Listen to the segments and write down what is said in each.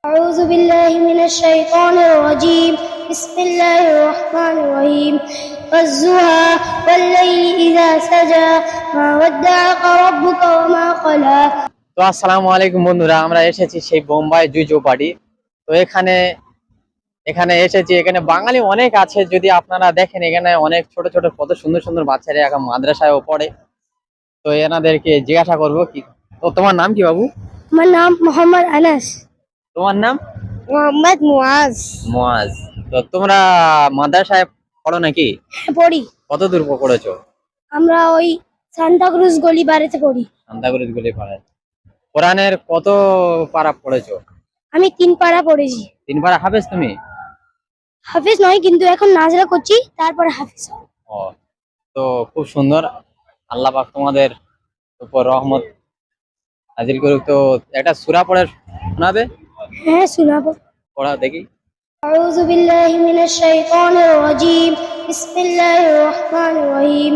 أعوذ بالله من الشيطان الرجيم بسم الله الرحمن الرحيم والضحى والليل إذا سجى ما ودعك ربك وما قلى। তো আসসালামু আলাইকুম বন্ধুরা, আমরা এসেছি সেই বোম্বাই জুই চৌপাটি। তো এখানে এখানে এসেছি, এখানে বাঙালি অনেক আছে। যদি আপনারা দেখেন, এখানে অনেক ছোট ছোট কত সুন্দর সুন্দর বাচ্চারা এখন মাদ্রাসায়ও পড়ে। তো এনাদেরকে জিজ্ঞাসা করবো কি, তো তোমার নাম কি বাবু? আমার নাম মোহাম্মদ আনাস। তোমার নাম? মোহাম্মদ মুআজ। মুআজ। তো তোমরা মাদ্রাসায় পড়ো নাকি? পড়ি। কত দূর পড়েছো? আমরা ওই সান্তাক্রুজ গলি বাড়িতে পড়ি। সান্তাক্রুজ গুলি পাড়ায়। কোরআনের কত পারা পড়েছো? আমি 3 পারা পড়েছি। 3 পারা হাফেজ তুমি? হাফিজ নয়, কিন্তু এখন নাজরা করছি, তারপরে হাফিজ। ও, তো খুব সুন্দর। আল্লাহ পাক তোমাদের উপর রহমত নাজিল করুক। তো একটা সূরা পড়ে শোনাবে? হ্যাঁ, শোনাবো। পড়া দেখি। أعوذ بالله من الشيطان الرجيم بسم الله الرحمن الرحيم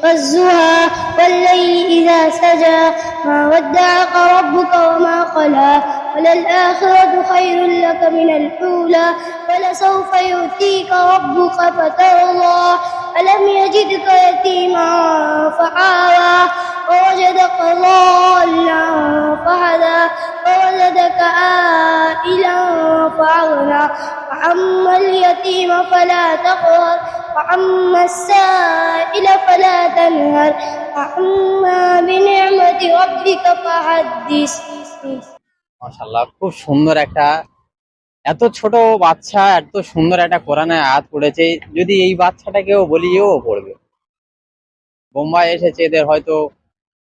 والضحى والليل إذا سجى ما ودعك ربك وما قلى وللآخرة خير لك من الأولى ولسوف يؤتيك ربك فترضى ألم يجدك يتيما فآوى ووجدك ضالا فهدى وولدك عائلا فأغنى وأما اليتيم فلا تقهر وأما السائل فلا تنهر وأما بنعمة ربك فحدث। মাশাআল্লাহ, খুব সুন্দর একটা, এত ছোট বাচ্চা এত সুন্দর একটা কোরআনের আয়াত পড়েছে। যদি এই বাচ্চাটাকেও বলিও পড়বে। বোম্বাই এসেছে, এদের হয়তো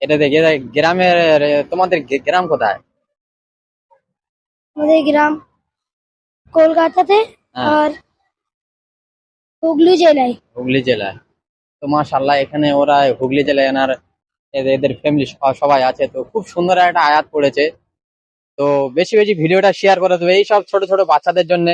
এটা দেখে গ্রামের। তোমাদের গ্রাম কোথায়? আমাদের গ্রাম কলকাতাতে হ্যাঁ। আর হুগলি জেলায়। হুগলি জেলায়। তো মাশাআল্লাহ, এখানে ওরা হুগলি জেলায় এনার এদের ফ্যামিলি সবাই আছে। তো খুব সুন্দর একটা আয়াত পড়েছে। তো বেশি বেশি ভিডিওটা শেয়ার করে দেবে এইসব ছোট ছোট বাচ্চাদের জন্য।